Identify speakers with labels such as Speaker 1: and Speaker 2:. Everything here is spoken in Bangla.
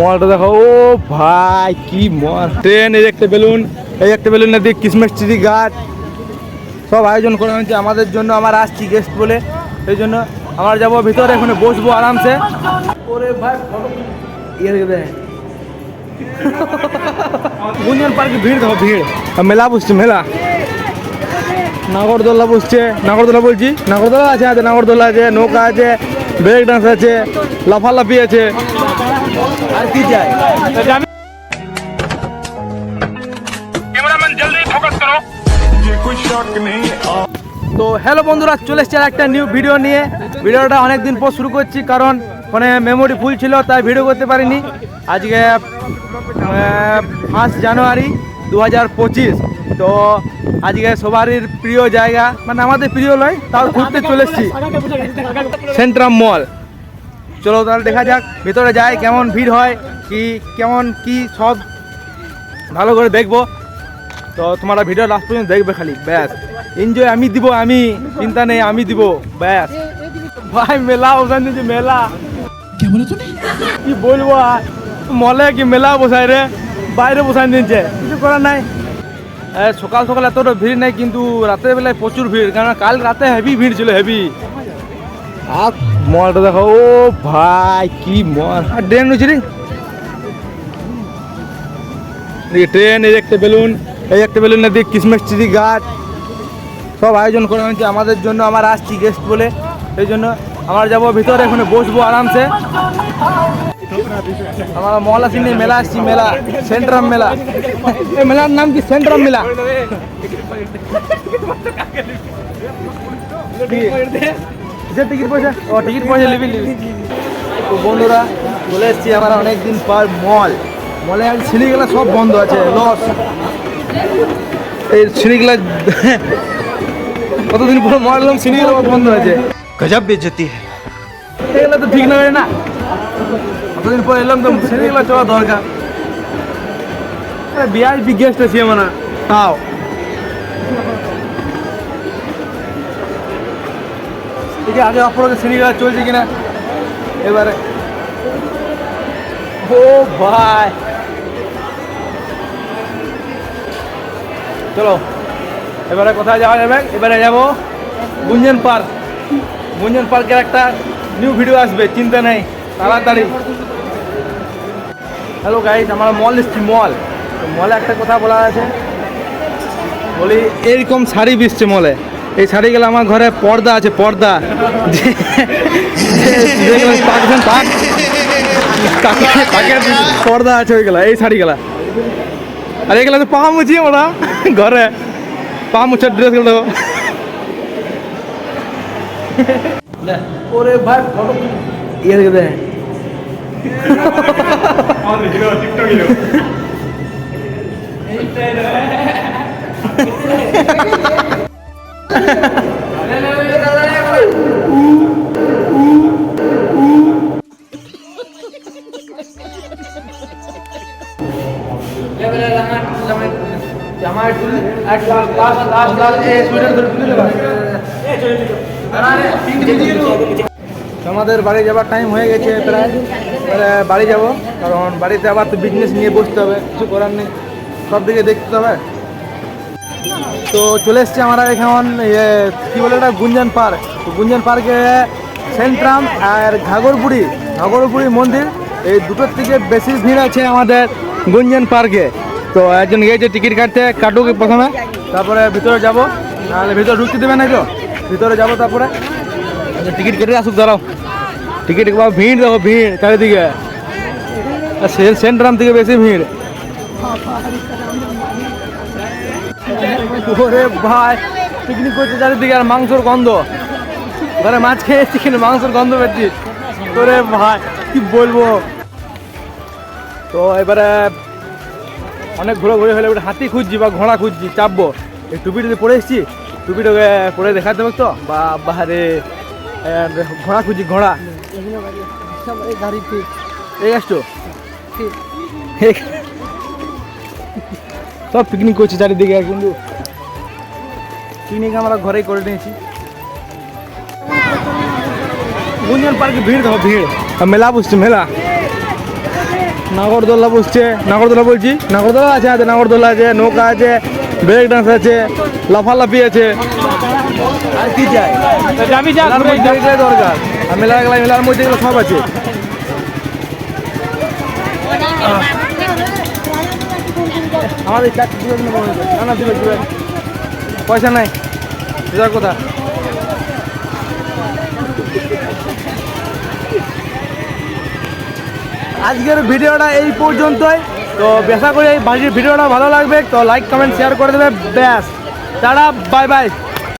Speaker 1: মলটা দেখো, ও ভাই কি মল! ট্রেন, এই একটা বেলুন, এই একটা বেলুন না দিয়ে ক্রিসমাস ট্রি গাছ সব আয়োজন করা হয়েছে আমাদের জন্য। আমার আসছি গেস্ট বলে, সেই জন্য আমরা যাবো ভিতরে, এখানে বসবো আরামসে। ওরে ভাই গুঞ্জন পার্কে ভিড় দেখো, ভিড়। মেলা বসছে, মেলা। নাগরদোলা বসছে, নাগরদোলা বলছি, নাগরদোলা আছে, নাগরদোলা আছে, নৌকা আছে, ব্রেক ডান্স আছে, লাফালাফি আছে, আর কি চাই। তো হ্যালো বন্ধুরা, চলে এসছে একটা নিউ ভিডিও নিয়ে। ভিডিওটা অনেকদিন পর শুরু করছি, কারণ ফোনে মেমোরি ফুল ছিল, তাই ভিডিও করতে পারিনি। আজকে 1 জানুয়ারি 2025। তো আজকে সবারই প্রিয় জায়গা, মানে আমাদের প্রিয় নয়, তাও ঘুরতে চলে এসেছি সেন্ট্রাম মল। চলো তাহলে দেখা যাক, ভিতরে যাই, কেমন ভিড় হয়, কি কেমন কি সব ভালো করে দেখবো। তো তোমরা ভিডিও লাস্ট পর্যন্ত দেখবে, খালি ব্যাস এনজয় আমি দিব, আমি চিন্তা নেই, আমি দিব ব্যাস। ভাই মেলা বসাই দিয়েছে, মেলা কি বলবো, মলে কি মেলা বসাই রে, বাইরে বসাই দিয়েছে, কিছু করার নাই। সকাল সকাল এতটা ভিড় নেই, কিন্তু রাতের বেলায় প্রচুর ভিড়, কারণ কাল রাতে হেভি ভিড় ছিল, হেভি। আর মলটা দেখো, ও ভাই কি মল! আর ট্রেন রয়েছে রে, ট্রেন, এই একটা বেলুন, এই একটা বেলুন না দিয়ে ক্রিসমাস ট্রি গাছ সব আয়োজন করা হয়েছে আমাদের জন্য। আমার আসছি গেস্ট বলে, সেই জন্য আমরা যাবো ভিতরে, এখানে বসবো আরামসে। আমার মল আসিনি, মেলা আসছি, মেলা সেন্ট্রাম মেলা। এই মেলার নাম কি? সেন্ট্রাম মেলা। টিকিট পয়সা, ও টিকিট পয়সা লিবি। তো বন্ধুরা চলে এসছি আমরা অনেকদিন পর মল। মলে আজ সিঁড়িগুলা সব বন্ধ আছে, লস। এই সিঁড়িগুলা কতদিন পর মল এলাম, সিঁড়িগুলো বন্ধ আছে, গজব বেজতি। এগুলো তো ঠিক নয় না, কতদিন পর এলাম তো সিঁড়িগুলো চলা দরকার। ভিআইপি গেস্ট আছি আমরা, তাও ঠিক আগে অপরকে সিঁড়িগুলো চলছে কিনা এবারে। ও ভাই চলো এবারে কোথায় যাওয়া যাবে? এবারে যাবো গুঞ্জন পার্ক। গুঞ্জন পার্কের একটা নিউ ভিডিও আসবে, চিন্তা নেই, তাড়াতাড়ি। হ্যালো গাইজ, আমরা মল এসছি, মল। তো মলে একটা কথা বলা আছে, বলি এইরকম শাড়ি বিছছে মলে। এই শাড়িগুলো আমার ঘরে পর্দা আছে, পর্দা পর্দা আছে ওইগুলা, এই শাড়িগুলা। আর এগুলো তো পা মুছি ওরা ঘরে, পা মুছার ড্রেসগুলো দেখো। ওরে ভাই ফটো ইয়ে দেখে দেয়। আমাদের বাড়ি যাবার টাইম হয়ে গেছে প্রায়, বাড়ি যাব, কারণ বাড়িতে আবার তো বিজনেস নিয়ে বসতে হবে, কিছু করার নেই, সব দিকে দেখতে হবে। তো চলে এসছি আমরা এখন কী বলে এটা, গুঞ্জন পার্ক। তো গুঞ্জন পার্কে সেন্ট্রাম আর ঘাগরপুরি মন্দির, এই দুটোর থেকে বেশি ভিড় আছে আমাদের গুঞ্জন পার্কে। তো একজন গিয়েছে টিকিট কাটুক প্রথমে, তারপরে ভিতরে যাব, নাহলে ভিতরে ঢুকতে দেবে না, তো ভিতরে যাব, তারপরে টিকিট কেটে আসুক, দাঁড়াও। টিকিট ভিড় দেখো, ভিড় চারিদিকে, সেন্ট্রাম থেকে বেশি ভিড়। ওরে ভাই পিকনিক করছে চারিদিকে, আর মাংসর গন্ধ, ঘরে মাছ খেয়েছি কিন্তু মাংসর গন্ধ পেয়েছি। ওরে ভাই কি বলবো। তো এবারে অনেক ঘোরাঘুরি হলে ওটা হাতি খুঁজছি বা ঘোড়া খুঁজছি, চাপবো। এই টুপিটা পরে এসেছি, টুপিটাকে পরে দেখাতে হবে তো, বা বাহারে ঘোড়া খুঁজছি, ঘোড়া। এই আসছো সব পিকনিক করছি চারিদিকে, কিন্তু পিকনিক আমরা ঘরেই করে নিয়েছি। গুঞ্জন পার্কে ভিড় দেখো, ভিড়। মেলা বসছে, মেলা। নাগরদোলা বসছে, নাগরদোলা বলছি, নাগরদোলা আছে, নাগরদোলা আছে, নৌকা আছে, ব্রেক ডান্স আছে, লাফালাফি আছে। আর কি চাই? মেলার মধ্যে এটাই দরকার। আর মেলার মধ্যে এগুলো সব আছে। আমাদের না না দিবে পয়সা নাই, দিদার কথা। আজকের ভিডিওটা এই পর্যন্তই। তো বেশা করে এই ভিডিওটা ভালো লাগবে তো লাইক কমেন্ট শেয়ার করে দেবে। ব্যাস, টাটা, বাই বাই।